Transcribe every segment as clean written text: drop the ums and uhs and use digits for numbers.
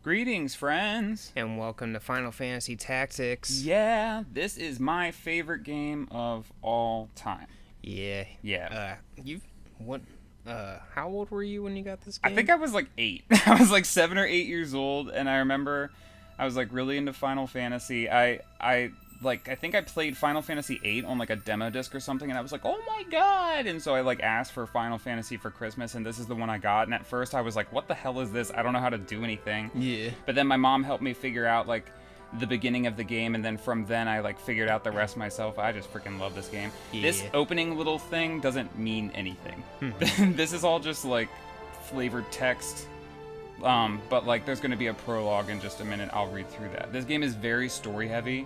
Greetings, friends! And welcome to Final Fantasy Tactics. Yeah, this is my favorite game of all time. Yeah. Yeah. How old were you when you got this game? I think I was like 8. I was like 7 or 8 years old, and I remember I was like really into Final Fantasy. I think I played Final Fantasy 8 on like a demo disc or something, and I was like, oh my god! And so I like asked for Final Fantasy for Christmas, and this is the one I got. And at first I was like, what the hell is this? I don't know how to do anything. Yeah. But then my mom helped me figure out like the beginning of the game, and then from then I like figured out the rest myself. I just freaking love this game. Yeah. This opening little thing doesn't mean anything. This is all just like flavored text. But like there's going to be a prologue in just a minute. I'll read through that. This game is very story heavy.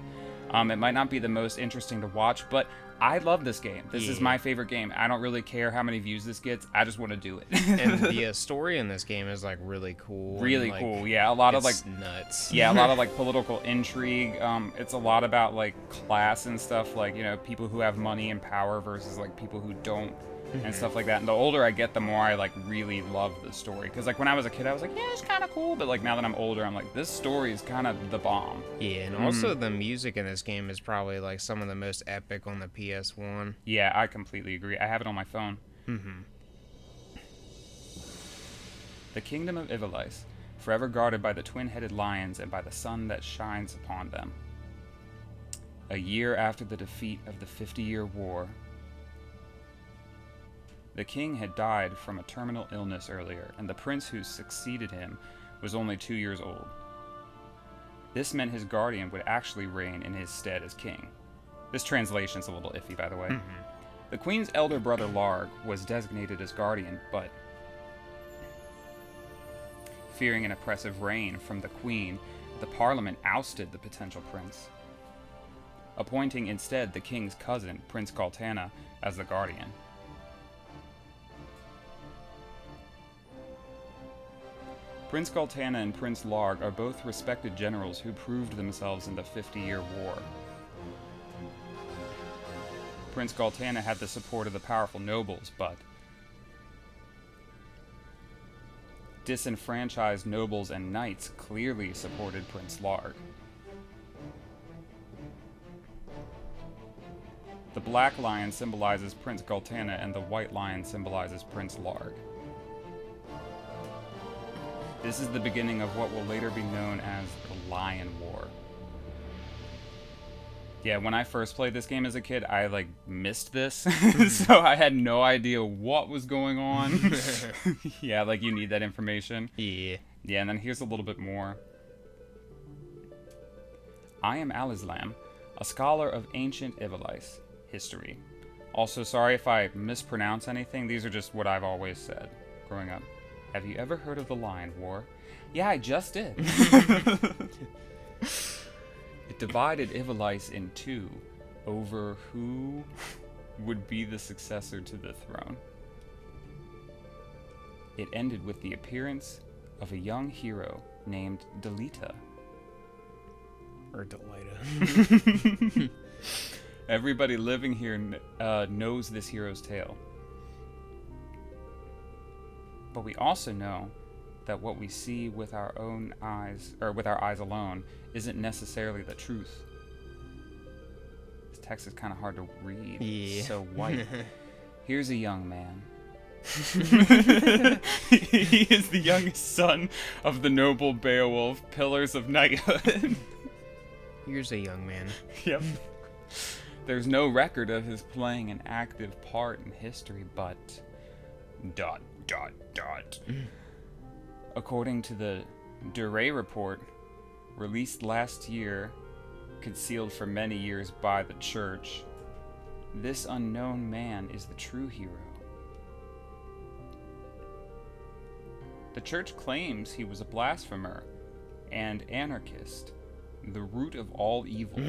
It might not be the most interesting to watch, but I love this game. This is my favorite game. I don't really care how many views this gets. I just want to do it. And the story in this game is like really cool. Really and, cool. Yeah, a lot of like nuts. Yeah, a lot of like political intrigue. It's a lot about like class and stuff, like, you know, people who have money and power versus like people who don't. And stuff like that. And the older I get, the more I like really love the story. Because like when I was a kid, I was like, yeah, it's kind of cool. But like now that I'm older, I'm like, this story is kind of the bomb. Yeah, and also the music in this game is probably like some of the most epic on the PS1. Yeah, I completely agree. I have it on my phone. The kingdom of Ivalice, forever guarded by the twin-headed lions and by the sun that shines upon them. A year after the defeat of the 50-Year War, the king had died from a terminal illness earlier, and the prince who succeeded him was only 2 years old. This meant his guardian would actually reign in his stead as king. This translation's a little iffy, by the way. The queen's elder brother Larg was designated as guardian, but fearing an oppressive reign from the queen, the parliament ousted the potential prince, appointing instead the king's cousin, Prince Galtana, as the guardian. Prince Galtana and Prince Larg are both respected generals who proved themselves in the 50-Year War. Prince Galtana had the support of the powerful nobles, but disenfranchised nobles and knights clearly supported Prince Larg. The black lion symbolizes Prince Galtana and the white lion symbolizes Prince Larg. This is the beginning of what will later be known as the Lion War. Yeah, when I first played this game as a kid, I like missed this, so I had no idea what was going on. Yeah, like you need that information. Yeah. Yeah, and then here's a little bit more. I am Alizlam, a scholar of ancient Ivalice history. Also, sorry if I mispronounce anything. These are just what I've always said growing up. Have you ever heard of the Lion War? Yeah, I just did. It divided Ivalice in two over who would be the successor to the throne. It ended with the appearance of a young hero named Delita. Or Delita. Everybody living here knows this hero's tale. But we also know that what we see with our own eyes, or with our eyes alone, isn't necessarily the truth. This text is kind of hard to read. Yeah. It's so white. Here's a young man. He is the youngest son of the noble Beowulf, pillars of knighthood. Here's a young man. Yep. There's no record of his playing an active part in history, but... ... According to the Duray report, released last year, concealed for many years by the church, this unknown man is the true hero. The church claims he was a blasphemer and anarchist, the root of all evil.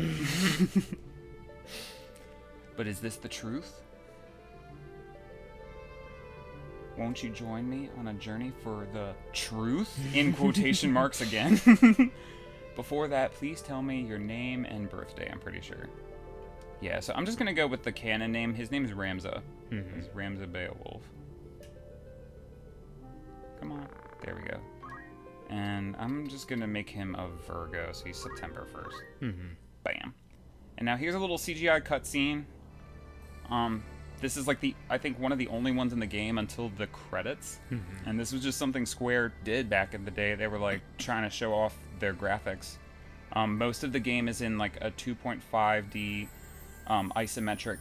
But is this the truth? Won't you join me on a journey for the truth? In quotation marks again. Before that, please tell me your name and birthday, I'm pretty sure. Yeah, so I'm just going to go with the canon name. His name is Ramza. He's Ramza Beowulf. Come on. There we go. And then I'm just gonna make him a Virgo, so he's September 1st. Bam. And now here's a little CGI cutscene. This is like I think one of the only ones in the game until the credits. And this was just something Square did back in the day. They were like trying to show off their graphics. Most of the game is in like a 2.5D isometric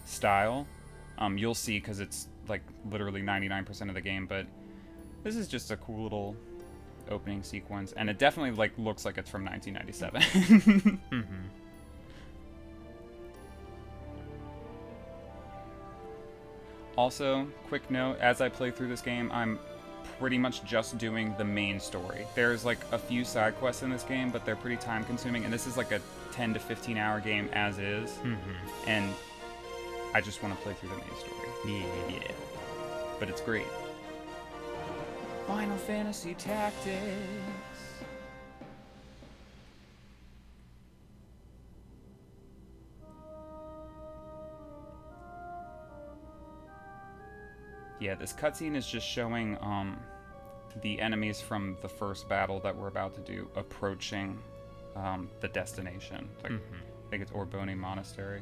style. You'll see because it's like literally 99% of the game, but this is just a cool little opening sequence, and it definitely like looks like it's from 1997. Also, quick note, as I play through this game, I'm pretty much just doing the main story. There's like a few side quests in this game, but they're pretty time consuming, and this is like a 10 to 15 hour game as is. And I just want to play through the main story. Yeah. But it's great. Final Fantasy Tactics. Yeah, this cutscene is just showing the enemies from the first battle that we're about to do approaching the destination. Like, I think it's Orboni Monastery.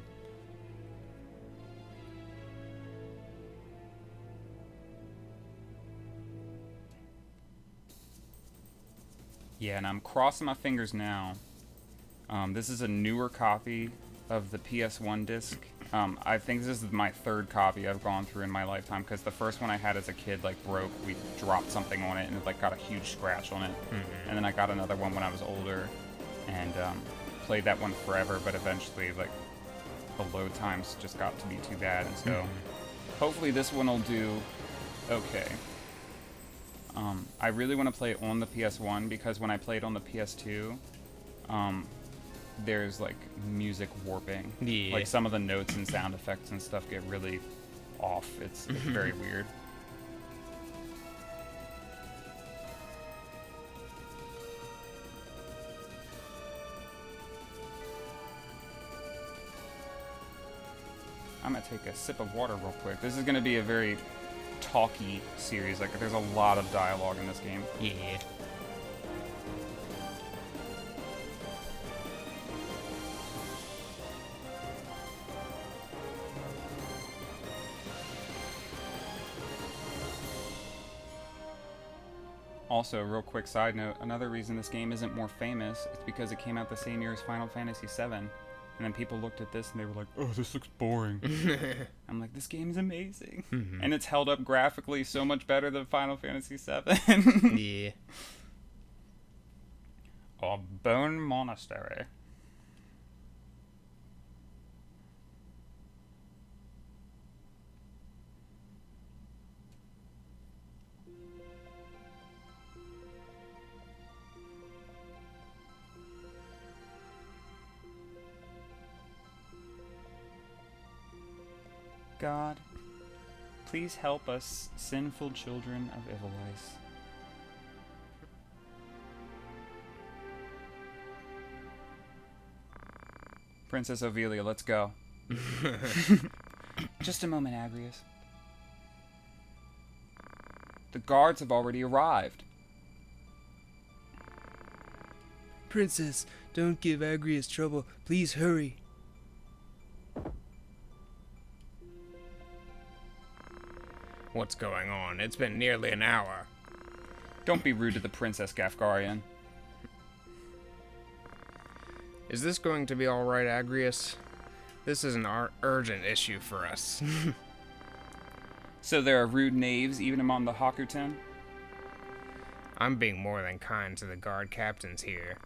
Yeah, and I'm crossing my fingers now. This is a newer copy of the PS1 disc. I think this is my third copy I've gone through in my lifetime, because the first one I had as a kid like broke. We dropped something on it and it like got a huge scratch on it. And then I got another one when I was older and played that one forever, but eventually like the load times just got to be too bad, and so hopefully this one will do okay. I really want to play it on the PS1 because when I played on the PS2, there's like music warping. Yeah. Like some of the notes and sound effects and stuff get really off. It's very weird. I'm gonna take a sip of water real quick. This is gonna be a very talky series. Like there's a lot of dialogue in this game. Yeah. Also, real quick side note, another reason this game isn't more famous is because it came out the same year as Final Fantasy VII. And then people looked at this and they were like, oh, this looks boring. I'm like, this game is amazing. And it's held up graphically so much better than Final Fantasy VII. Yeah. Orboni Monastery. God, please help us, sinful children of Ivalice. Princess Ophelia, let's go. Just a moment, Agrias. The guards have already arrived. Princess, don't give Agrias trouble. Please hurry. What's going on? It's been nearly an hour. Don't be rude to the Princess Gafgarian. Is this going to be alright, Agrias? This is an urgent issue for us. So there are rude knaves even among the Hakuten? I'm being more than kind to the guard captains here.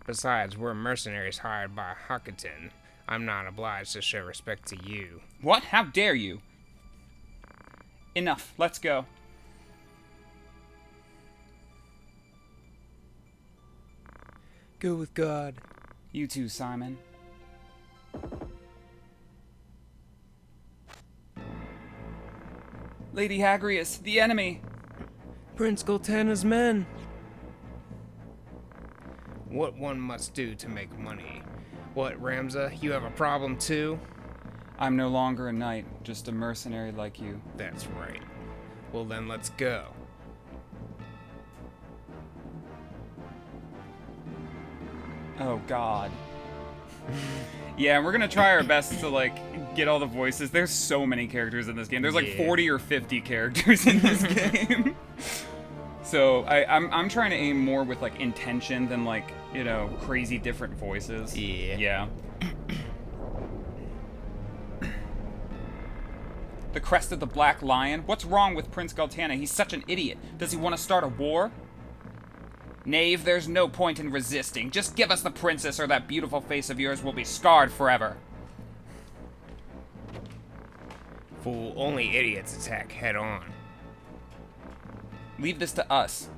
Besides, we're mercenaries hired by Hakuten. I'm not obliged to show respect to you. What? How dare you? Enough. Let's go. Go with God. You too, Simon. Lady Agrias, the enemy! Prince Goltana's men. What one must do to make money. What, Ramza, you have a problem too? I'm no longer a knight, just a mercenary like you. That's right. Well then, let's go. Oh God. Yeah, we're gonna try our best to like get all the voices. There's so many characters in this game. There's like Yeah. 40 or 50 characters in this game. So I'm trying to aim more with like intention than like, you know, crazy different voices. Yeah. Yeah. The crest of the Black Lion? What's wrong with Prince Galtana? He's such an idiot. Does he want to start a war? Knave, there's no point in resisting. Just give us the princess or that beautiful face of yours will be scarred forever. Fool, only idiots attack head on. Leave this to us.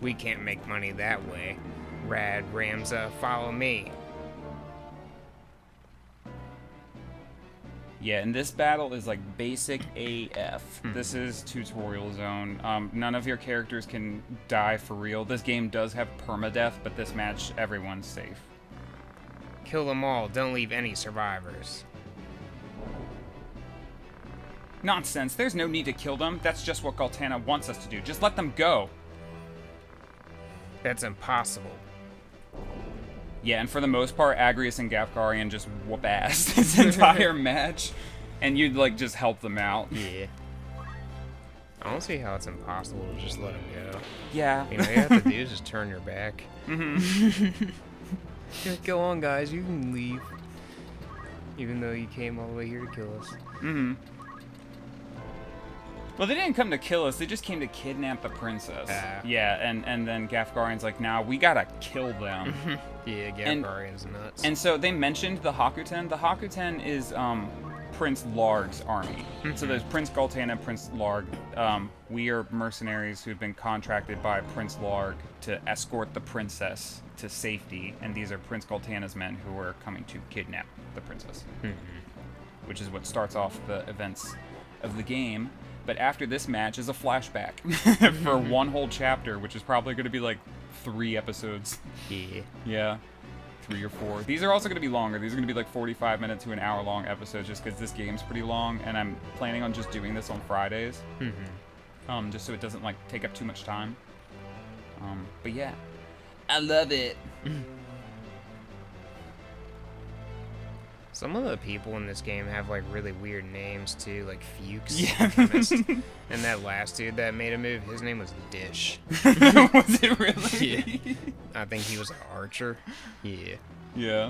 We can't make money that way. Rad Ramza, follow me. Yeah, and this battle is like basic AF. This is tutorial zone. None of your characters can die for real. This game does have permadeath, but this match, everyone's safe. Kill them all, don't leave any survivors. Nonsense, there's no need to kill them. That's just what Galtana wants us to do. Just let them go. That's impossible. Yeah, and for the most part, Agrias and Gafgarian just whoop ass this entire match, and you'd like just help them out. Yeah. I don't see how it's impossible to just let them go. Yeah. You know, all you have to do is just turn your back. Yeah, go on, guys. You can leave. Even though you came all the way here to kill us. Well, they didn't come to kill us. They just came to kidnap the princess. Yeah, and then Gafgarian's like, nah, we gotta kill them. Yeah, And- Gafgarian's nuts. And so they mentioned the Hakuten. The Hakuten is Prince Larg's army. So there's Prince Galtana, Prince Larg. We are mercenaries who've been contracted by Prince Larg to escort the princess to safety, and these are Prince Galtana's men who are coming to kidnap the princess. Which is what starts off the events of the game. But after this match is a flashback for one whole chapter, which is probably going to be like 3 episodes. yeah. Yeah, 3 or 4. These are also going to be longer. These are going to be like 45 minute to an hour long episodes just because this game's pretty long, and I'm planning on just doing this on Fridays. Just so it doesn't like take up too much time. But yeah, I love it. Some of the people in this game have like really weird names too, like Fuchs. Yeah. the chemist. And that last dude that made a move, his name was Dish. Was it really? Yeah. I think he was an archer. Yeah. Yeah.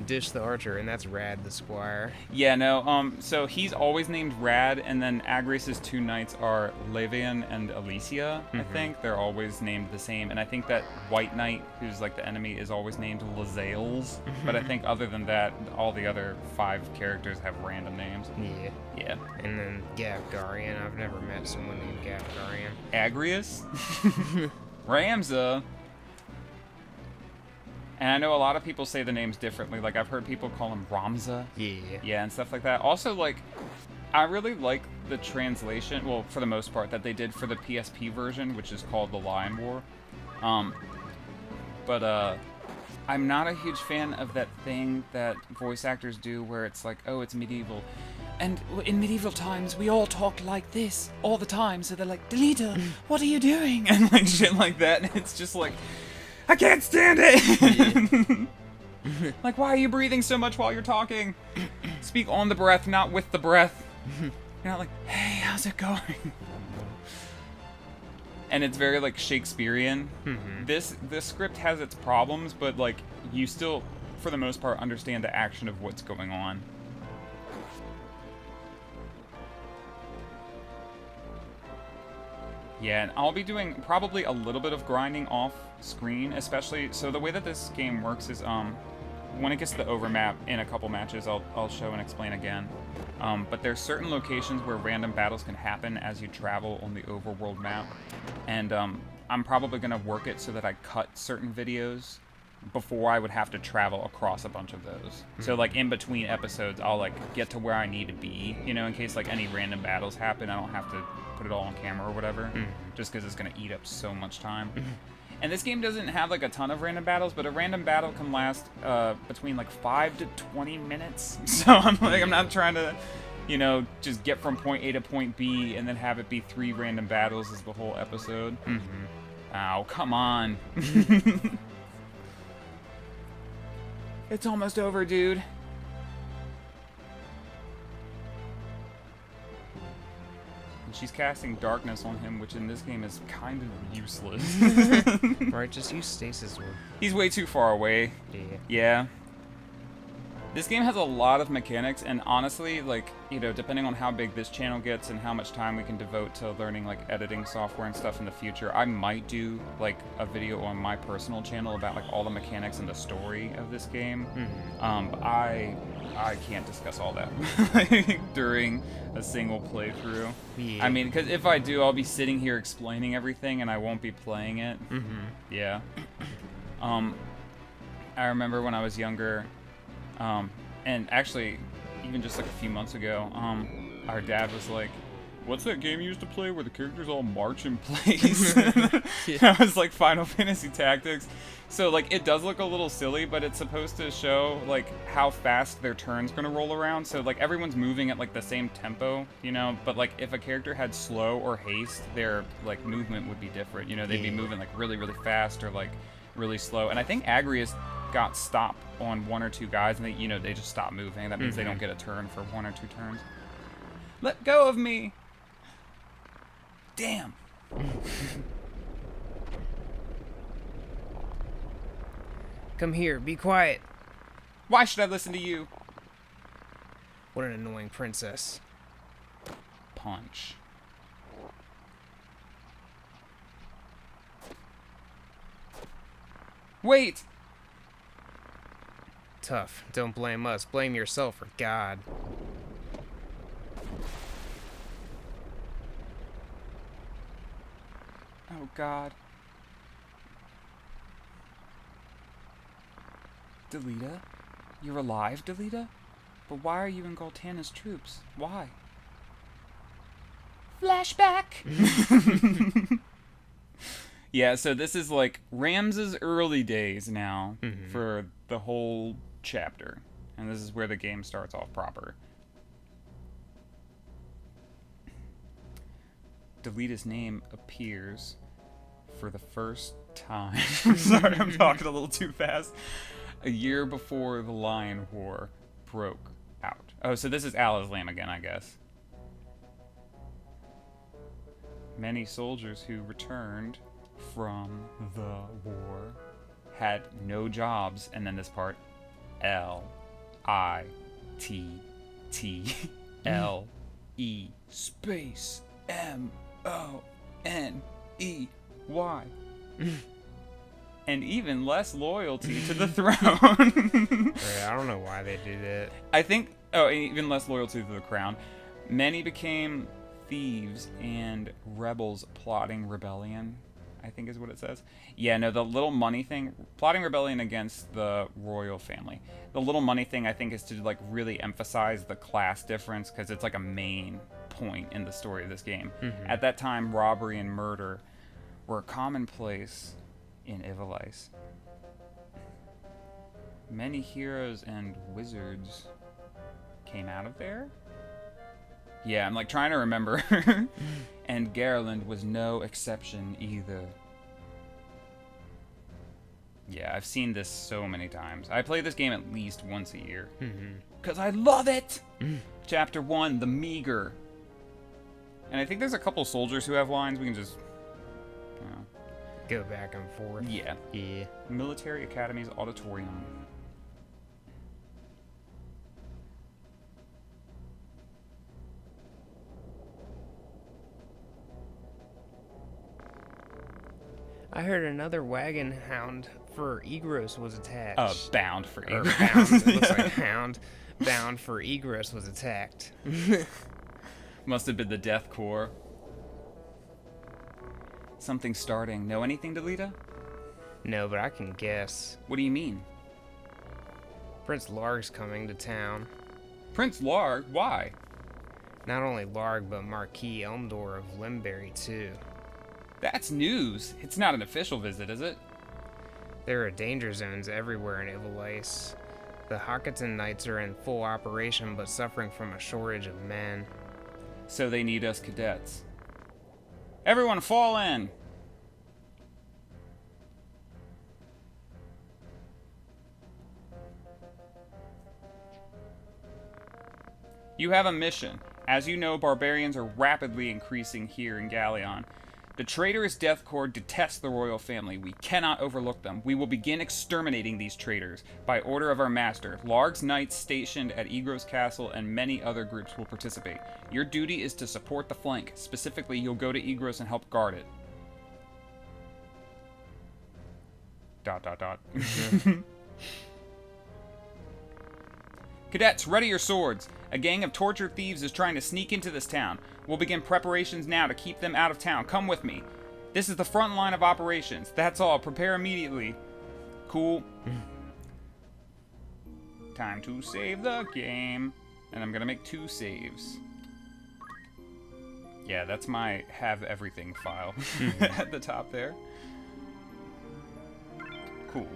Dish the archer, and that's Rad the squire. Yeah, no, so he's always named Rad, and then Agrias's 2 knights are Levian and Alicia, I think. They're always named the same, and I think that White Knight, who's like the enemy, is always named Lazales, but I think other than that, all the other 5 characters have random names. Yeah. Yeah. And then Gafgarian. I've never met someone named Gafgarian. Agrias? Ramza? And I know a lot of people say the names differently, like I've heard people call him Ramza. Yeah. Yeah, and stuff like that. Also, like, I really like the translation, well, for the most part, that they did for the PSP version, which is called The Lion War. But I'm not a huge fan of that thing that voice actors do where it's like, oh, it's medieval. And in medieval times, we all talked like this all the time. So they're like, Delita, what are you doing? And like shit like that. And it's just like, I can't stand it. Like, why are you breathing so much while you're talking? Speak on the breath, not with the breath. You're not like, hey, how's it going? And it's very like Shakespearean. This script has its problems, but like you still, for the most part, understand the action of what's going on. Yeah, and I'll be doing probably a little bit of grinding off screen, especially, so the way that this game works is, when it gets to the overmap in a couple matches, I'll show and explain again. But there's certain locations where random battles can happen as you travel on the overworld map, and I'm probably gonna work it so that I cut certain videos before I would have to travel across a bunch of those. So like in between episodes, I'll like get to where I need to be, you know, in case like any random battles happen, I don't have to put it all on camera or whatever, just because it's gonna eat up so much time. And this game doesn't have like a ton of random battles, but a random battle can last between like 5 to 20 minutes. So I'm not trying to, you know, just get from point A to point B and then have it be 3 random battles as the whole episode. Ow, come on. It's almost over, dude. And she's casting darkness on him, which in this game is kind of useless. Right, just use stasis orb. He's way too far away. Yeah. Yeah. This game has a lot of mechanics, and honestly, like, you know, depending on how big this channel gets and how much time we can devote to learning, like, editing software and stuff in the future, I might do, like, a video on my personal channel about, like, all the mechanics and the story of this game. But I can't discuss all that like, during a single playthrough. Yeah. I mean, because if I do, I'll be sitting here explaining everything, and I won't be playing it. Yeah. I remember when I was younger... and actually, even just like a few months ago, our dad was like, "What's that game you used to play where the characters all march in place?" I was like, Final Fantasy Tactics. So like, it does look a little silly, but it's supposed to show like how fast their turn's gonna roll around. So like, everyone's moving at like the same tempo, you know. But like, if a character had slow or haste, their like movement would be different. You know, they'd be moving like really, really fast or like really slow. And I think Agrias got stopped on one or two guys, and they just stop moving. That means they don't get a turn for one or two turns. Let go of me! Damn. Come here, be quiet. Why should I listen to you? What an annoying princess. Punch. Wait! Tough. Don't blame us. Blame yourself or God. Oh, God. Delita? You're alive, Delita? But why are you in Goltana's troops? Why? Flashback! Yeah, so this is like Ram's early days now for the whole chapter. And this is where the game starts off proper. Delita's name appears for the first time. Sorry, I'm talking a little too fast. A year before the Lion War broke out. Oh, so this is Al-Islam again, I guess. Many soldiers who returned from the war had no jobs, and then this part, L-I-T-T-L-E space M-O-N-E-Y. And even less loyalty to the throne. Right, I don't know why they do that. I think, even less loyalty to the crown. Many became thieves and rebels plotting rebellion, I think is what it says. Yeah, no, the little money thing, plotting rebellion against the royal family. The little money thing, I think, is to like really emphasize the class difference, because it's like a main point in the story of this game. At that time, robbery and murder were commonplace in Ivalice. Many heroes and wizards came out of there? Yeah, I'm like trying to remember. And Garland was no exception either. Yeah, I've seen this so many times. I play this game at least once a year. Because I love it! Chapter 1, The Meager. And I think there's a couple soldiers who have lines. We can just... Go back and forth. Yeah. Yeah. Military Academy's Auditorium. I heard another wagon hound for Egros was attached. Bound for Or Egros. bound. It looks like hound. Bound for Egros was attacked. Must have been the Death Corps. Something starting. Know anything, Delita? No, but I can guess. What do you mean? Prince Larg's coming to town. Prince Larg? Why? Not only Larg, but Marquis Elmdor of Limberry, too. That's news. It's not an official visit, is it? There are danger zones everywhere in Ivalice. The Hocketon Knights are in full operation, but suffering from a shortage of men. So they need us cadets. Everyone fall in! You have a mission. As you know, barbarians are rapidly increasing here in Galleon. The traitorous Death Corps detests the royal family. We cannot overlook them. We will begin exterminating these traitors. By order of our master, Larg's knights stationed at Egros Castle and many other groups will participate. Your duty is to support the flank. Specifically, you'll go to Egros and help guard it. ... Cadets, ready your swords. A gang of tortured thieves is trying to sneak into this town. We'll begin preparations now to keep them out of town. Come with me. This is the front line of operations. That's all. Prepare immediately. Cool. Time to save the game. And I'm gonna make 2 saves. Yeah, that's my have everything file at the top there. Cool.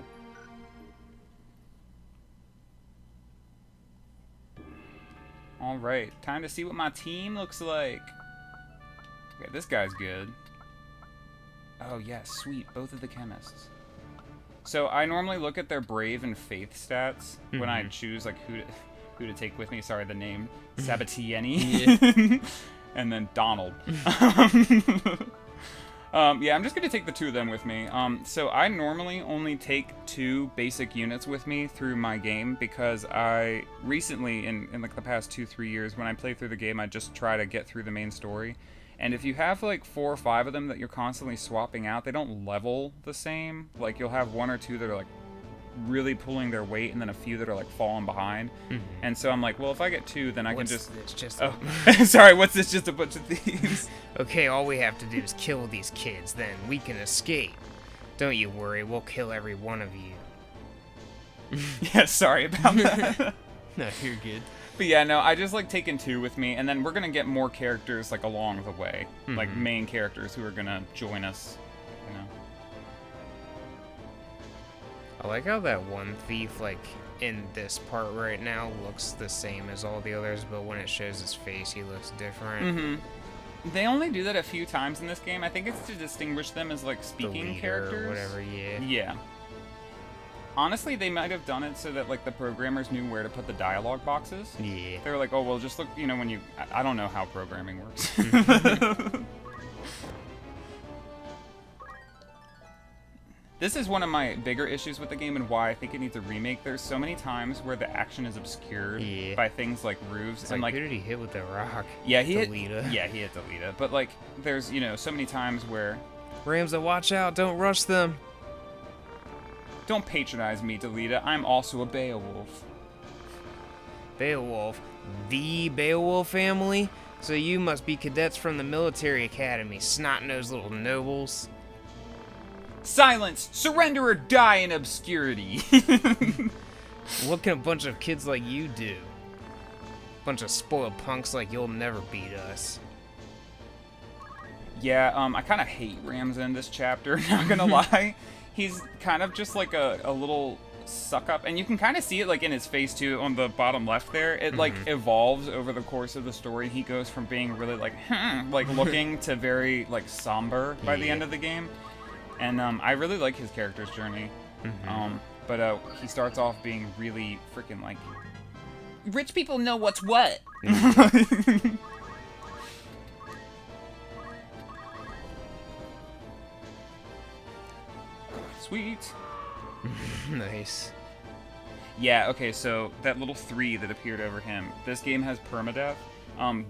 Alright, time to see what my team looks like. Okay, this guy's good. Oh yeah, sweet, both of the chemists. So I normally look at their brave and faith stats when I choose like who to take with me. Sorry, the name Sabatieni. And then Donald. Yeah, I'm just gonna take the 2 of them with me. So I normally only take 2 basic units with me through my game because I recently, in like the past 2-3 years, when I play through the game, I just try to get through the main story. And if you have like 4 or 5 of them that you're constantly swapping out, they don't level the same. Like you'll have 1 or 2 that are like really pulling their weight, and then a few that are like falling behind. And so I'm like, well, if I get 2, then I can just. It's just. Oh, sorry. What's this? Just a bunch of thieves. Okay, all we have to do is kill these kids, then we can escape. Don't you worry, we'll kill every one of you. Yeah, sorry about that. No, you're good. But yeah, no, I just like taking 2 with me, and then we're gonna get more characters like along the way, like main characters who are gonna join us. You know. I like how that one thief, like, in this part right now, looks the same as all the others, but when it shows his face, he looks different. They only do that a few times in this game. I think it's to distinguish them as like The speaking leader characters. or whatever, yeah. Yeah. Honestly, they might have done it so that like the programmers knew where to put the dialogue boxes. Yeah. They were like, oh, well, just look, you know, when you... I don't know how programming works. This is one of my bigger issues with the game and why I think it needs a remake. There's so many times where the action is obscured by things like roofs. It's and like, who did he hit with the rock? Yeah, he hit Delita. Yeah, he hit Delita. But like, there's, you know, so many times where... Ramza, watch out, don't rush them. Don't patronize me, Delita. I'm also a Beowulf. Beowulf? The Beowulf family? So you must be cadets from the military academy, snot-nosed little nobles. Silence! Surrender or die in obscurity! What can a bunch of kids like you do? Bunch of spoiled punks like you'll never beat us. Yeah, I kind of hate Ramza in this chapter, not gonna lie. He's kind of just like a little suck-up, and you can kind of see it like in his face too, on the bottom left there. It like evolves over the course of the story. He goes from being really like looking to very like somber by the end of the game. And I really like his character's journey. But he starts off being really freaking like, rich people know what's what. Sweet. Nice. Yeah, okay, so that little 3 that appeared over him, this game has permadeath.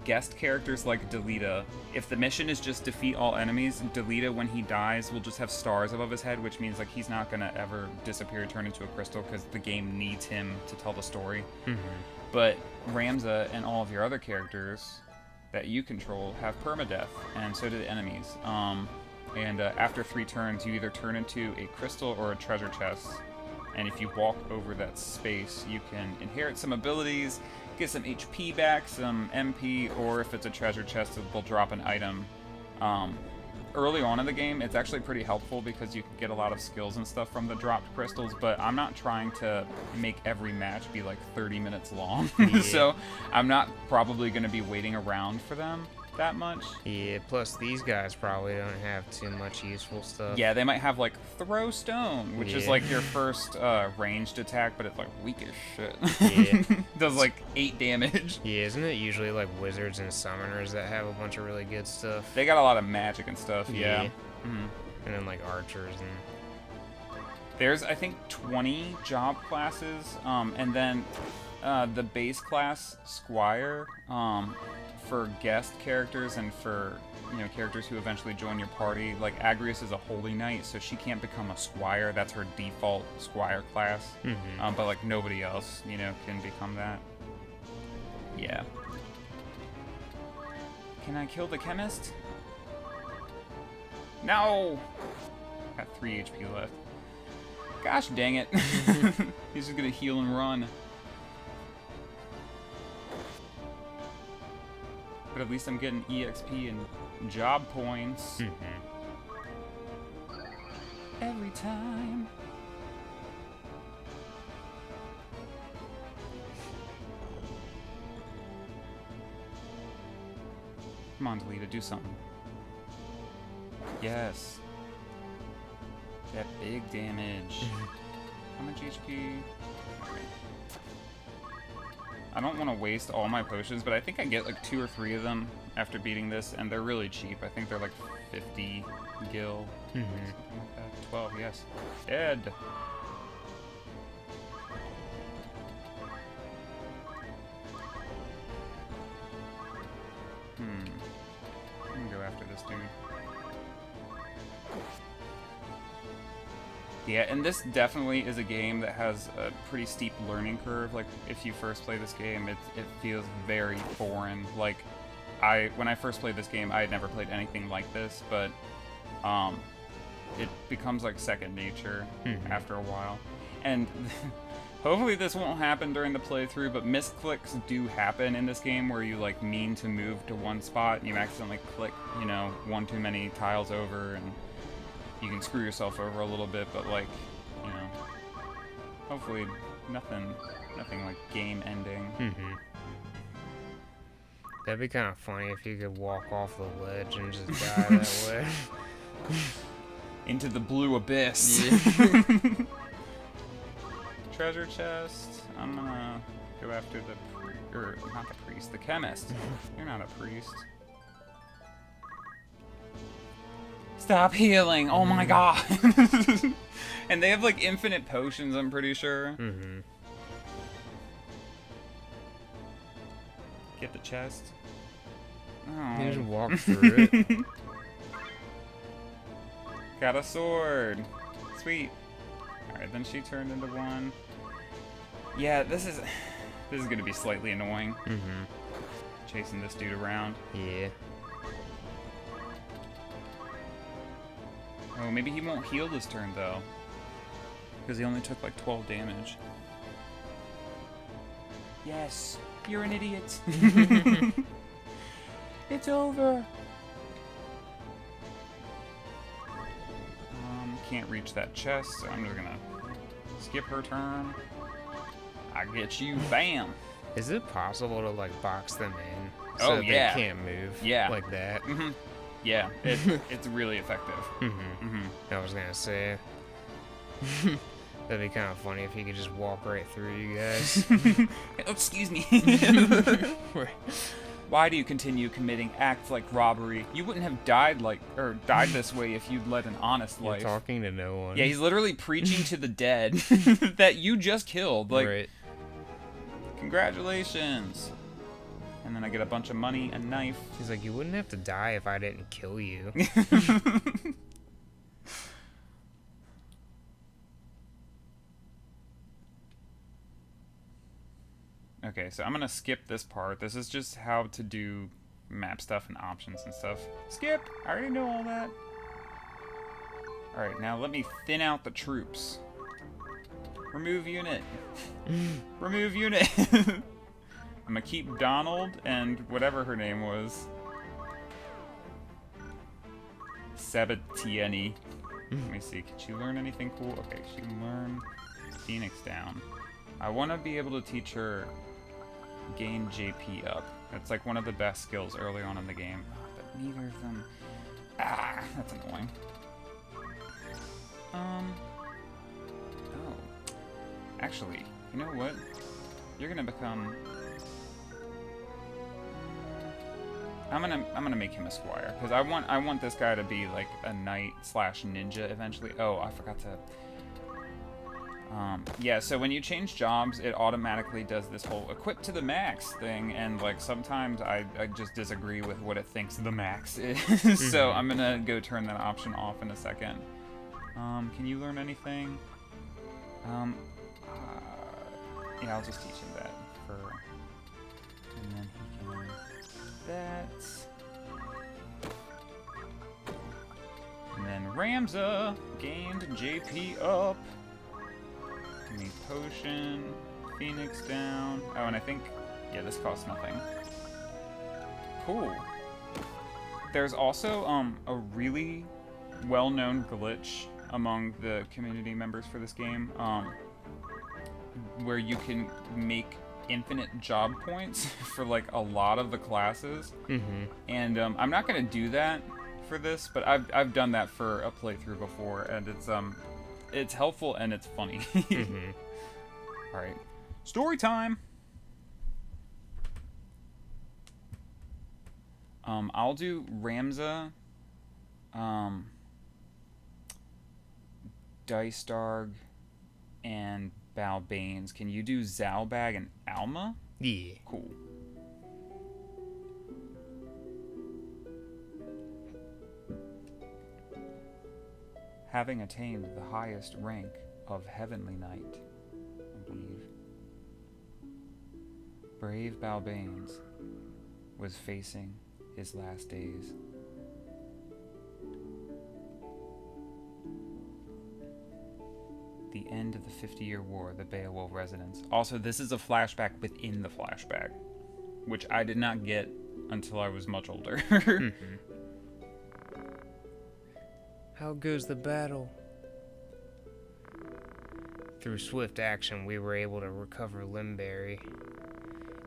Guest characters like Delita, if the mission is just defeat all enemies, Delita, when he dies, will just have stars above his head, which means like he's not gonna ever disappear, turn into a crystal, because the game needs him to tell the story. But Ramza and all of your other characters that you control have permadeath, and so do the enemies. And after 3 turns, you either turn into a crystal or a treasure chest. And if you walk over that space, you can inherit some abilities, get some HP back, some MP, or if it's a treasure chest, they'll drop an item. Early on in the game, it's actually pretty helpful because you can get a lot of skills and stuff from the dropped crystals, but I'm not trying to make every match be like 30 minutes long. So I'm not probably going to be waiting around for them. that much. Yeah, plus these guys probably don't have too much useful stuff. Yeah, they might have like throw stone, which is Yeah. like your first ranged attack, but it's like weak as shit. Yeah. Does like 8 damage. Yeah, isn't it usually like wizards and summoners that have a bunch of really good stuff? They got a lot of magic and stuff. Yeah. Yeah. Mhm. And then like archers and... There's I think 20 job classes, and then the base class squire for guest characters and for characters who eventually join your party. Like Agrius is a holy knight, so she can't become a squire. That's her default squire class. But like nobody else, can become that. Yeah. Can I kill the chemist? No. Got 3 HP left. Gosh dang it. He's just gonna heal and run. But at least I'm getting EXP and job points. Every time. Come on, Delita, do something. Yes. That big damage. How much HP? Okay. I don't want to waste all my potions, but I think I get like 2 or 3 of them after beating this, and they're really cheap. I think they're like 50 gil. Something like that. 12, yes. Dead. I'm gonna go after this dude. Yeah, and this definitely is a game that has a pretty steep learning curve. Like, if you first play this game, it feels very foreign. Like, when I first played this game, I had never played anything like this, but it becomes like second nature after a while. And hopefully this won't happen during the playthrough, but misclicks do happen in this game where you like mean to move to one spot and you accidentally click, one too many tiles over, and you can screw yourself over a little bit, but like, hopefully nothing like game ending. That'd be kind of funny if you could walk off the ledge and just die that way. Into the blue abyss. Treasure chest. I'm gonna go after not the priest, the chemist. You're not a priest. Stop healing! Oh my god! And they have like infinite potions, I'm pretty sure. Get the chest. Oh. You just walk through it. Got a sword. Sweet. Alright, then she turned into one. Yeah, this is gonna be slightly annoying. Chasing this dude around. Yeah. Oh, maybe he won't heal this turn, though. Because he only took, like, 12 damage. Yes, you're an idiot. It's over. Can't reach that chest, so I'm just gonna skip her turn. I get you. Bam. Is it possible to, like, box them in? Oh, So yeah. they can't move Yeah. like that? Yeah, it's really effective. I was gonna say. That'd be kind of funny if he could just walk right through you guys. Oh, excuse me. Why do you continue committing acts like robbery? You wouldn't have died this way if you'd led an honest You're life. talking to no one. Yeah, he's literally preaching to the dead that you just killed. Like, right. Congratulations. And then I get a bunch of money, a knife. He's like, you wouldn't have to die if I didn't kill you. Okay, so I'm gonna skip this part. This is just how to do map stuff and options and stuff. Skip! I already know all that. Alright, now let me thin out the troops. Remove unit. Remove unit. I'm gonna keep Donald and whatever her name was. Sabatieni. Let me see, can she learn anything cool? Okay, she can learn Phoenix down. I want to be able to teach her gain JP up. It's like one of the best skills early on in the game. But neither of them... Ah, that's annoying. Oh. Actually, you know what? You're gonna become... I'm gonna make him a squire, because I want this guy to be like a knight / ninja eventually. Oh, I forgot to... yeah, so when you change jobs, it automatically does this whole equip to the max thing, and like sometimes I just disagree with what it thinks the max is. So I'm gonna go turn that option off in a second. Can you learn anything? Yeah, I'll just teach him that for... And then he can... That... And then Ramza gained JP up. Give me potion. Phoenix down. Oh, and I think... Yeah, this costs nothing. Cool. There's also a really well-known glitch among the community members for this game, where you can make infinite job points for like a lot of the classes. And I'm not gonna do that for this, but I've done that for a playthrough before, and it's helpful and it's funny. All right, story time. I'll do Ramza, Dystarg, and Balbanes. Can you do Zalbag and Alma? Yeah. Cool. Having attained the highest rank of Heavenly Knight, I believe, brave Balbanes was facing his last days. The end of the 50-year war, the Beowulf residence. Also, this is a flashback within the flashback, which I did not get until I was much older. How goes the battle? Through swift action, we were able to recover Limberry.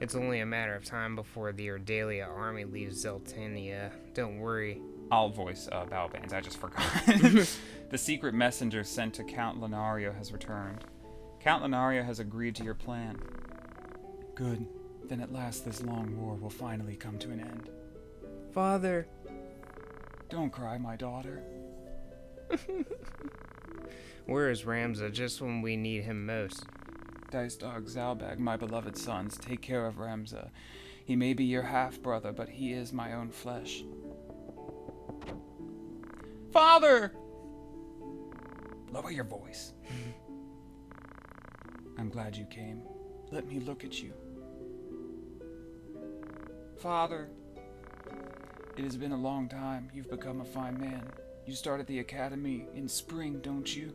It's only a matter of time before the Erdalia army leaves Zeltania. Don't worry. I'll voice Balbanes, I just forgot. The secret messenger sent to Count Lenario has returned. Count Lenario has agreed to your plan. Good. Then at last this long war will finally come to an end. Father! Don't cry, my daughter. Where is Ramza just when we need him most? Dystarg, Zalbag, my beloved sons, take care of Ramza. He may be your half-brother, but he is my own flesh. Father! Lower your voice. I'm glad you came. Let me look at you. Father, it has been a long time. You've become a fine man. You start at the academy in spring, don't you?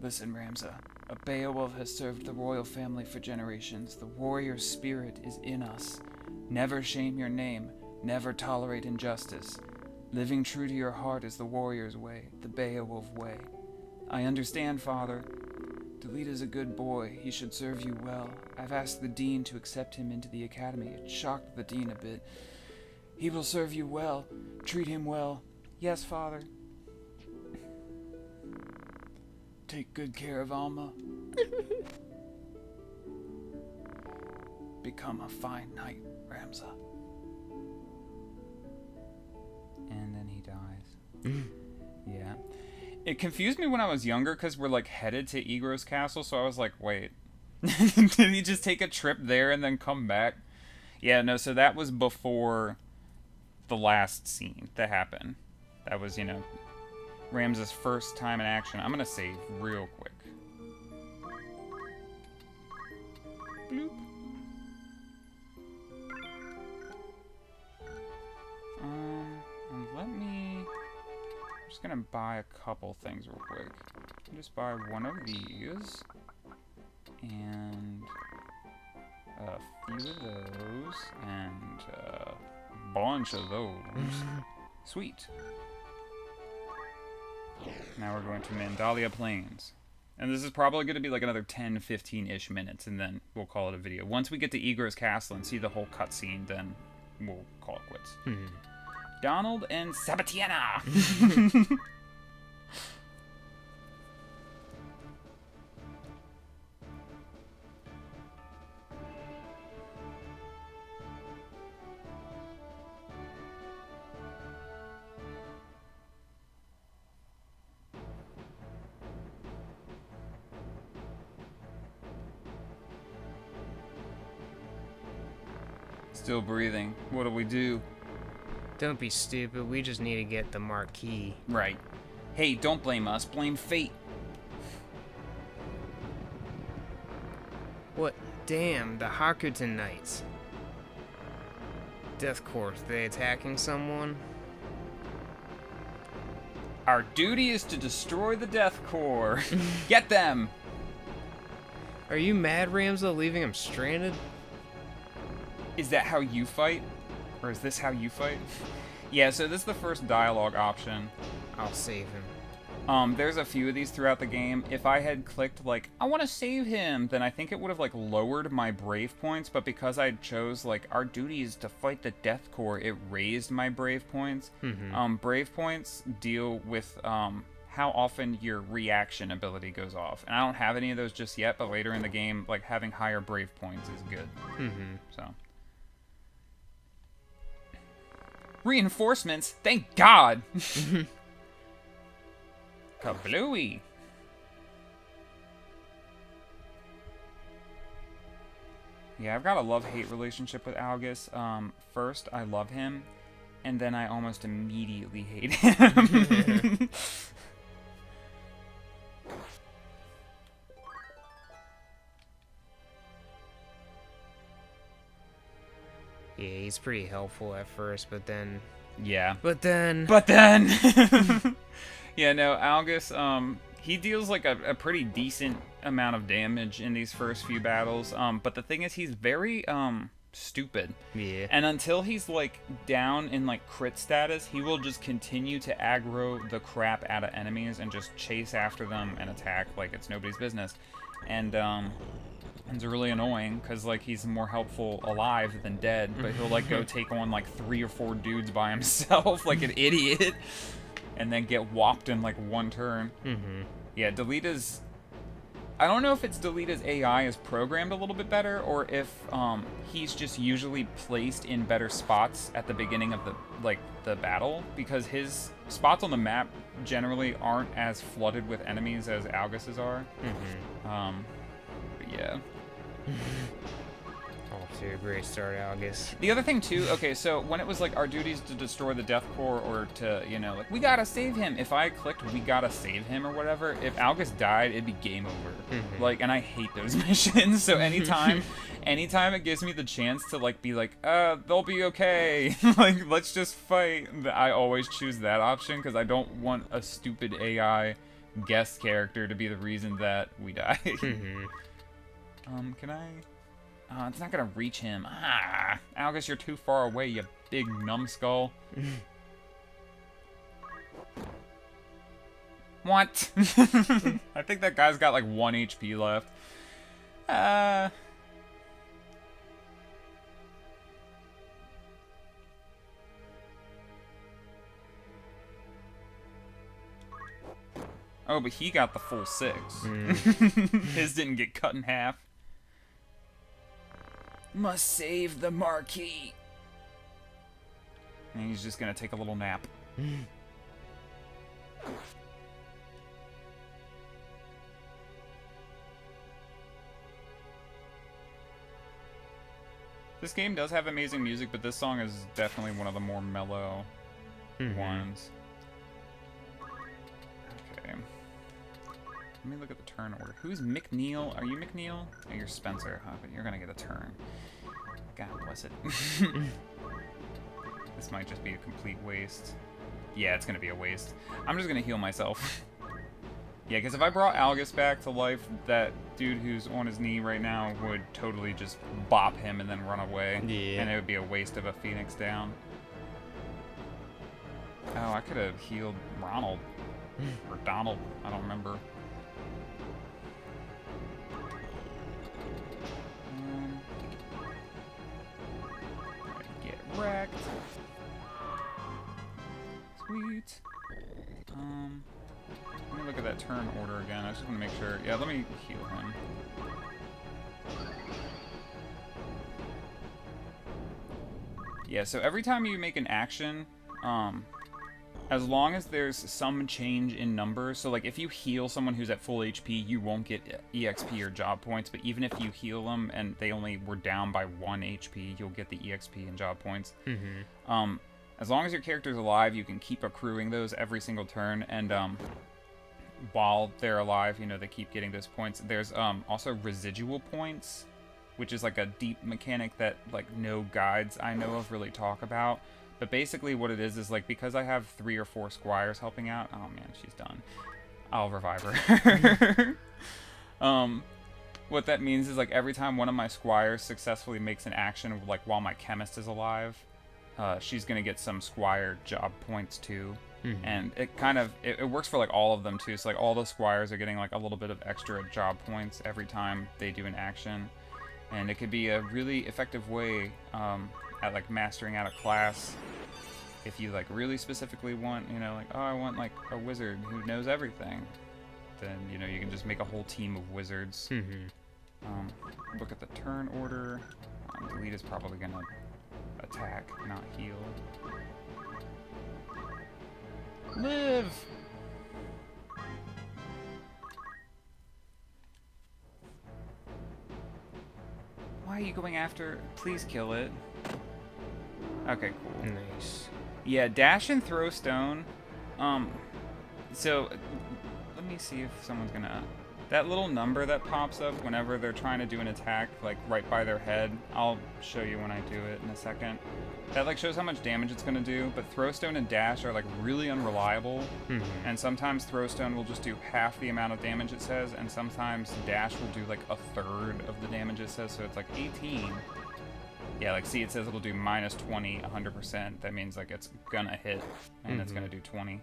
Listen, Ramza. A Beowulf has served the royal family for generations. The warrior spirit is in us. Never shame your name. Never tolerate injustice. Living true to your heart is the warrior's way, the Beowulf way. I understand, Father. Delita's a good boy. He should serve you well. I've asked the dean to accept him into the academy. It shocked the dean a bit. He will serve you well. Treat him well. Yes, Father. Take good care of Alma. Become a fine knight, Ramza. And then he dies. Yeah. It confused me when I was younger because we're like headed to Egros Castle, so I was like, wait. Did he just take a trip there and then come back? Yeah, no, so that was before the last scene that happened. That was, Ramza's first time in action. I'm gonna save real quick. Bloop. And let me... I'm just gonna buy a couple things real quick. I'll just buy one of these. And a few of those. And a bunch of those. Sweet. Now we're going to Mandalia Plains. And this is probably going to be like another 10, 15-ish minutes, and then we'll call it a video. Once we get to Egro's castle and see the whole cutscene, then we'll call it quits. Donald and Sabatiana! Still breathing. What do we do? Don't be stupid. We just need to get the marquee. Right. Hey, don't blame us. Blame fate. What? Damn, the Hakuten Knights. Death Corps, they attacking someone? Our duty is to destroy the Death Corps. Get them! Are you mad, Ramza, leaving him stranded? Is that how you fight? Or is this how you fight? Yeah, so this is the first dialogue option. I'll save him. There's a few of these throughout the game. If I had clicked, like, I want to save him, then I think it would have, like, lowered my Brave points, but because I chose, like, our duty is to fight the Death Corps, it raised my Brave points. Brave points deal with, how often your reaction ability goes off. And I don't have any of those just yet, but later in the game, like, having higher Brave points is good. So... Reinforcements? Thank God! Kablooey! Yeah, I've got a love-hate relationship with Algus. First, I love him, and then I almost immediately hate him. Yeah, he's pretty helpful at first, but then... Yeah. But then... Yeah, no, Algus, he deals, like, a pretty decent amount of damage in these first few battles, but the thing is, he's very, stupid. Yeah. And until he's, like, down in, like, crit status, he will just continue to aggro the crap out of enemies and just chase after them and attack like it's nobody's business. And, it's really annoying, because, like, he's more helpful alive than dead, but he'll, like, go take on, like, 3 or 4 dudes by himself, like an idiot, and then get whopped in, like, one turn. Yeah, Delita's... I don't know if it's Delita's AI is programmed a little bit better, or if, he's just usually placed in better spots at the beginning of the battle, because his spots on the map generally aren't as flooded with enemies as Algus's are. But yeah. Off to a great start, Algus. The other thing, too, okay, so when it was, like, our duties to destroy the Death Corps or to, you know, like, we gotta save him. If I clicked, we gotta save him or whatever, if Algus died, it'd be game over. Like, and I hate those missions, so anytime it gives me the chance to, like, be like, they'll be okay, like, let's just fight, I always choose that option, because I don't want a stupid AI guest character to be the reason that we die. Can I... it's not gonna reach him. Algus, you're too far away, you big numbskull. What? I think that guy's got like 1 HP left. Oh, but he got the full 6. His didn't get cut in half. Must save the Marquis. And he's just gonna take a little nap. This game does have amazing music, but this song is definitely one of the more mellow ones. Okay. Let me look at the turn order. Who's McNeil? Are you McNeil? Oh, you're Spencer, huh? But you're gonna get a turn. God bless it. This might just be a complete waste. Yeah, it's gonna be a waste. I'm just gonna heal myself. Yeah, because if I brought Algus back to life, that dude who's on his knee right now would totally just bop him and then run away. Yeah. And it would be a waste of a Phoenix down. Oh, I could have healed Ronald. Or Donald. I don't remember. Let me look at that turn order again. I just want to make sure. Yeah, let me heal him. Yeah, so every time you make an action, as long as there's some change in numbers, so like if you heal someone who's at full HP, you won't get EXP or job points, but even if you heal them and they only were down by 1 HP, you'll get the EXP and job points. As long as your character's alive, you can keep accruing those every single turn, and while they're alive, you know, they keep getting those points. There's also residual points, which is like a deep mechanic that like no guides I know of really talk about. But basically what it is like, because I have 3 or 4 squires helping out, oh man, she's done. I'll revive her. What that means is like every time one of my squires successfully makes an action, like while my chemist is alive, she's gonna get some squire job points too. And it kind of, it works for like all of them too. So like all the squires are getting like a little bit of extra job points every time they do an action. And it could be a really effective way at like mastering out a class if you like really specifically want, you know, like, oh, I want like a wizard who knows everything. Then, you know, you can just make a whole team of wizards. Look at the turn order. Delete is probably gonna attack, not heal. Live! Why are you going after? Please kill it. Okay, cool. Nice. Yeah, dash and throw stone. So let me see if someone's gonna. That little number that pops up whenever they're trying to do an attack, like right by their head. I'll show you when I do it in a second. That like shows how much damage it's gonna do. But throwstone and dash are like really unreliable, and sometimes throwstone will just do half the amount of damage it says, and sometimes dash will do like a third of the damage it says. So it's like 18. Yeah, like see, it says it'll do minus 20, 100%. That means like it's gonna hit, and it's gonna do 20.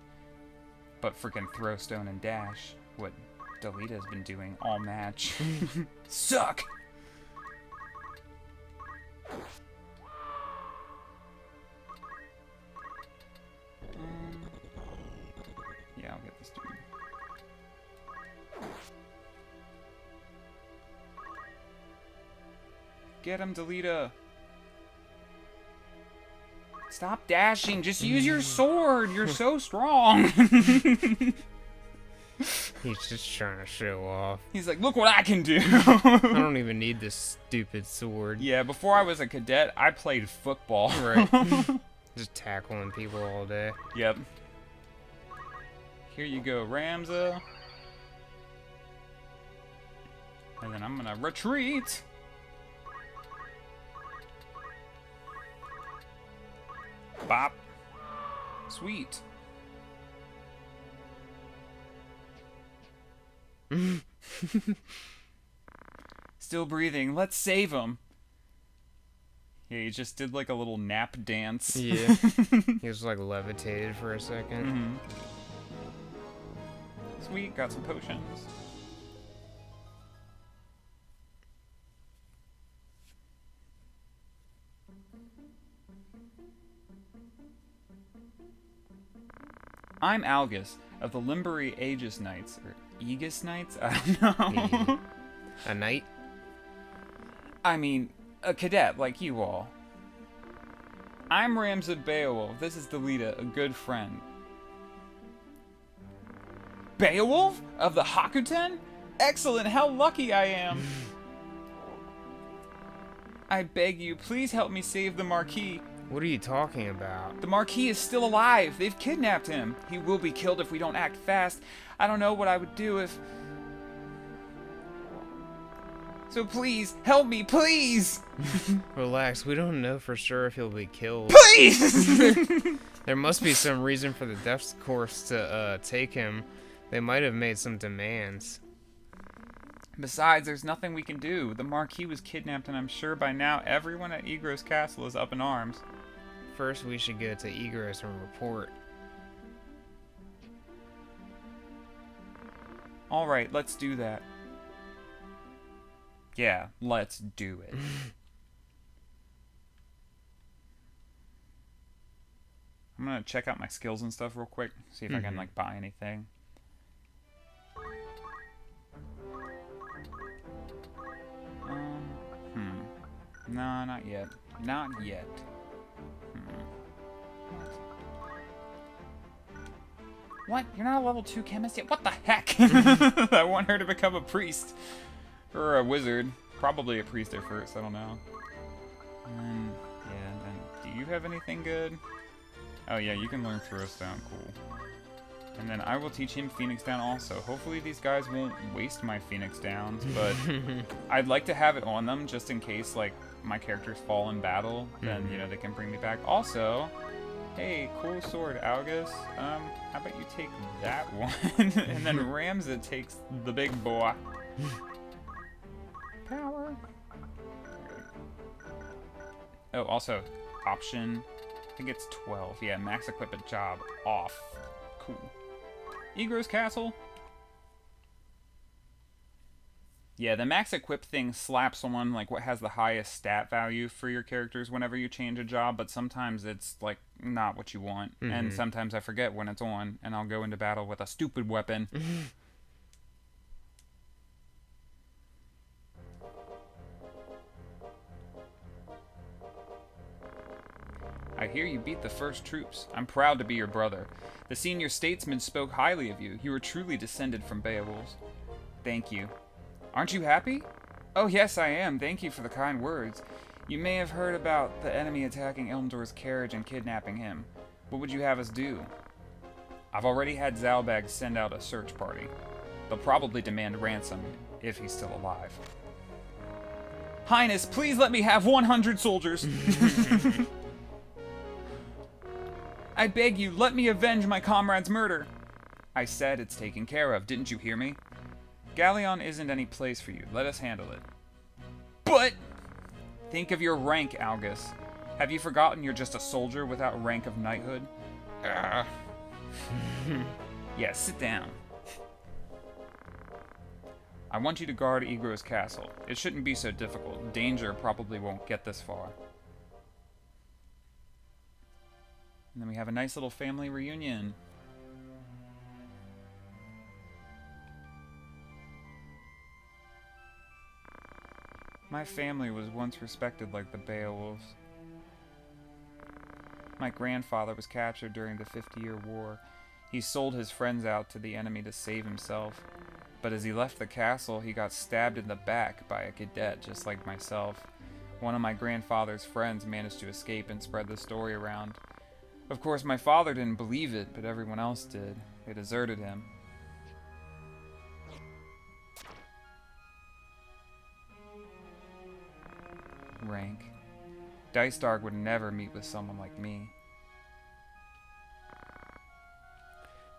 But freaking throwstone and dash, what Delita has been doing all match, suck. Yeah, I'll get this dude. Get him, Delita. Stop dashing. Just use your sword. You're so strong. He's just trying to show off. He's like, look what I can do. I don't even need this stupid sword. Yeah, before I was a cadet, I played football. Right. Just tackling people all day. Yep. Here you go, Ramza. And then I'm gonna retreat. Bop. Sweet. Still breathing. Let's save him. Yeah, he just did like a little nap dance. Yeah. He was like levitated for a second. Sweet, got some potions. I'm Algus of the Limbury Aegis Knights, or Aegis Knights? I don't know. A knight? I mean, a cadet like you all. I'm Ramza Beowulf. This is Delita, a good friend. Beowulf of the Hakuten? Excellent, how lucky I am. I beg you, please help me save the Marquis. What are you talking about? The Marquis is still alive. They've kidnapped him. He will be killed if we don't act fast. I don't know what I would do if... So please, help me, please! Relax, we don't know for sure if he'll be killed. Please! There must be some reason for the Death Course to take him. They might have made some demands. Besides, there's nothing we can do. The Marquis was kidnapped, and I'm sure by now everyone at Egros Castle is up in arms. First, we should go to Egros and report. Alright, let's do that. Yeah, let's do it. I'm I'm gonna check out my skills and stuff real quick. See if I can, like, buy anything. No, not yet. Not yet. What? You're not a level 2 chemist yet? What the heck? I want her to become a priest. Or a wizard. Probably a priest at first, I don't know. And then, yeah, then, do you have anything good? Oh yeah, you can learn Throwstone, cool. And then I will teach him Phoenix Down also. Hopefully these guys won't waste my Phoenix Downs, but I'd like to have it on them just in case, like, my characters fall in battle, then, you know, they can bring me back. Also, hey, cool sword, Algus. How about you take that one? And then Ramza takes the big boy. Power. Oh, also, option, I think it's 12. Yeah, max equipment job off. Cool. Egro's Castle. Yeah, the max equip thing slaps on like what has the highest stat value for your characters whenever you change a job, but sometimes it's like not what you want. And sometimes I forget when it's on and I'll go into battle with a stupid weapon. I hear you beat the first troops. I'm proud to be your brother. The senior statesman spoke highly of you. You are truly descended from Beowulfs. Thank you. Aren't you happy? Oh yes, I am. Thank you for the kind words. You may have heard about the enemy attacking Elmdor's carriage and kidnapping him. What would you have us do? I've already had Zalbag send out a search party. They'll probably demand ransom, if he's still alive. Highness, please let me have 100 soldiers! I beg you, let me avenge my comrade's murder! I said it's taken care of, didn't you hear me? Galleon isn't any place for you. Let us handle it. But! Think of your rank, Algus. Have you forgotten you're just a soldier without rank of knighthood? Yeah, sit down. I want you to guard Egro's castle. It shouldn't be so difficult. Danger probably won't get this far. And then we have a nice little family reunion. My family was once respected like the Beowulfs. My grandfather was captured during the 50-Year War. He sold his friends out to the enemy to save himself. But as he left the castle, he got stabbed in the back by a cadet just like myself. One of my grandfather's friends managed to escape and spread the story around. Of course, my father didn't believe it, but everyone else did. They deserted him. Rank. Dicedarg would never meet with someone like me.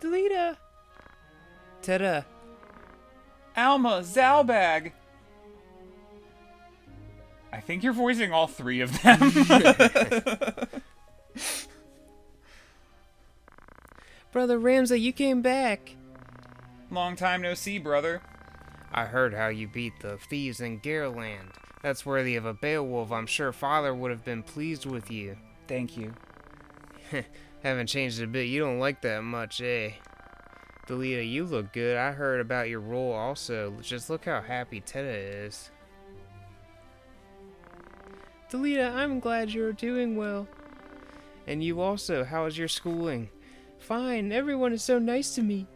Delita! Ta-da! Alma! Zalbag! I think you're voicing all three of them. Brother Ramza, you came back! Long time no see, brother. I heard how you beat the thieves in Gareland. That's worthy of a Beowulf. I'm sure Father would have been pleased with you. Thank you. Haven't changed a bit. You don't like that much, eh? Delita, you look good. I heard about your role also. Just look how happy Teta is. Delita, I'm glad you're doing well. And you also, how is your schooling? Fine, everyone is so nice to me.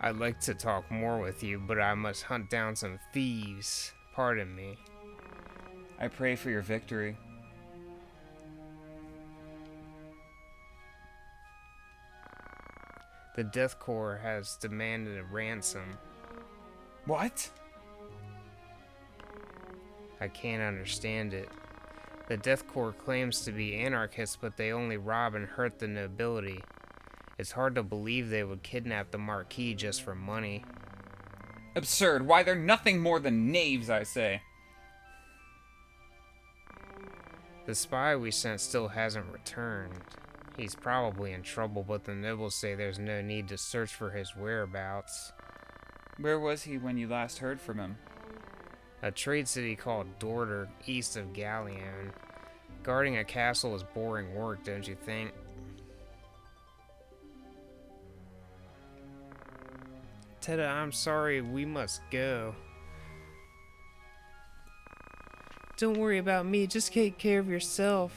I'd like to talk more with you, but I must hunt down some thieves. Pardon me. I pray for your victory. The Death Corps has demanded a ransom. What? I can't understand it. The Death Corps claims to be anarchists, but they only rob and hurt the nobility. It's hard to believe they would kidnap the Marquis just for money. Absurd. Why, they're nothing more than knaves, I say. The spy we sent still hasn't returned. He's probably in trouble, but the nobles say there's no need to search for his whereabouts. Where was he when you last heard from him? A trade city called Dorder, east of Galleon. Guarding a castle is boring work, don't you think? Teta, I'm sorry, we must go. Don't worry about me, just take care of yourself.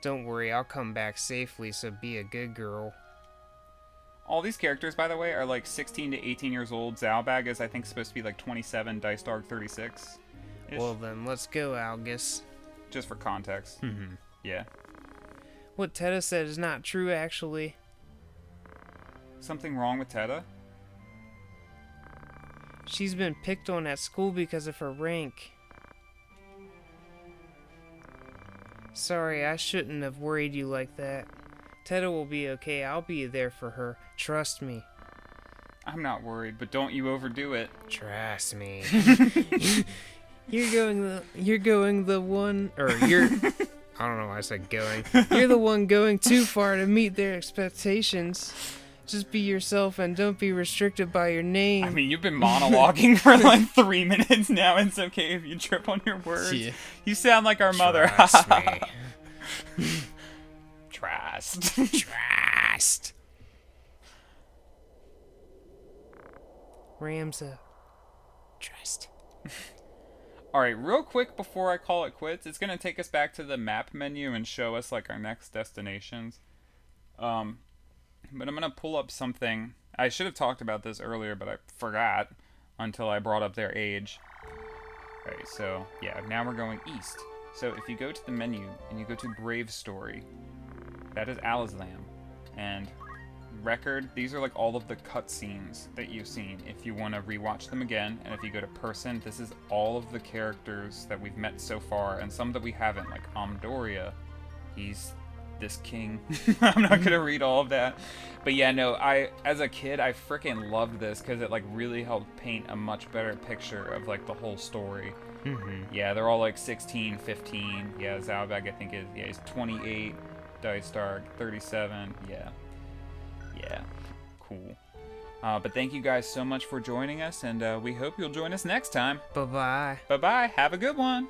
Don't worry, I'll come back safely, so be a good girl. All these characters, by the way, are like 16 to 18 years old. Zalbag is, I think, supposed to be like 27, Dice Dog 36. Well then, let's go, Algus. Just for context. Mm-hmm. Yeah. What Teta said is not true, actually. Something wrong with Teta? She's been picked on at school because of her rank. Sorry, I shouldn't have worried you like that. Teta will be okay. I'll be there for her. Trust me. I'm not worried, but don't you overdo it. Trust me. You're going the one, or you're, I don't know why I said going. You're the one going too far to meet their expectations. Just be yourself and don't be restricted by your name. I mean, you've been monologuing for like 3 minutes now. It's okay if you trip on your words. Yeah. You sound like our mother. Trust me. Trust. Trust. Ramza. Trust. All right, real quick before I call it quits, it's going to take us back to the map menu and show us like our next destinations. But I'm going to pull up something. I should have talked about this earlier, but I forgot until I brought up their age. Okay, so yeah, now we're going east. So if you go to the menu and you go to Brave Story, that is Alizlam. And Record, these are like all of the cutscenes that you've seen if you want to rewatch them again. And if you go to Person, this is all of the characters that we've met so far and some that we haven't, like Amdoria. He's this king. I'm not gonna read all of that, but yeah, no, as a kid I freaking loved this because it like really helped paint a much better picture of like the whole story. Yeah, they're all like 16, 15. Yeah, Zalbag I think he's 28, Dice Dark 37. Yeah, cool. But thank you guys so much for joining us, and we hope you'll join us next time. Bye-bye. Bye-bye, have a good one.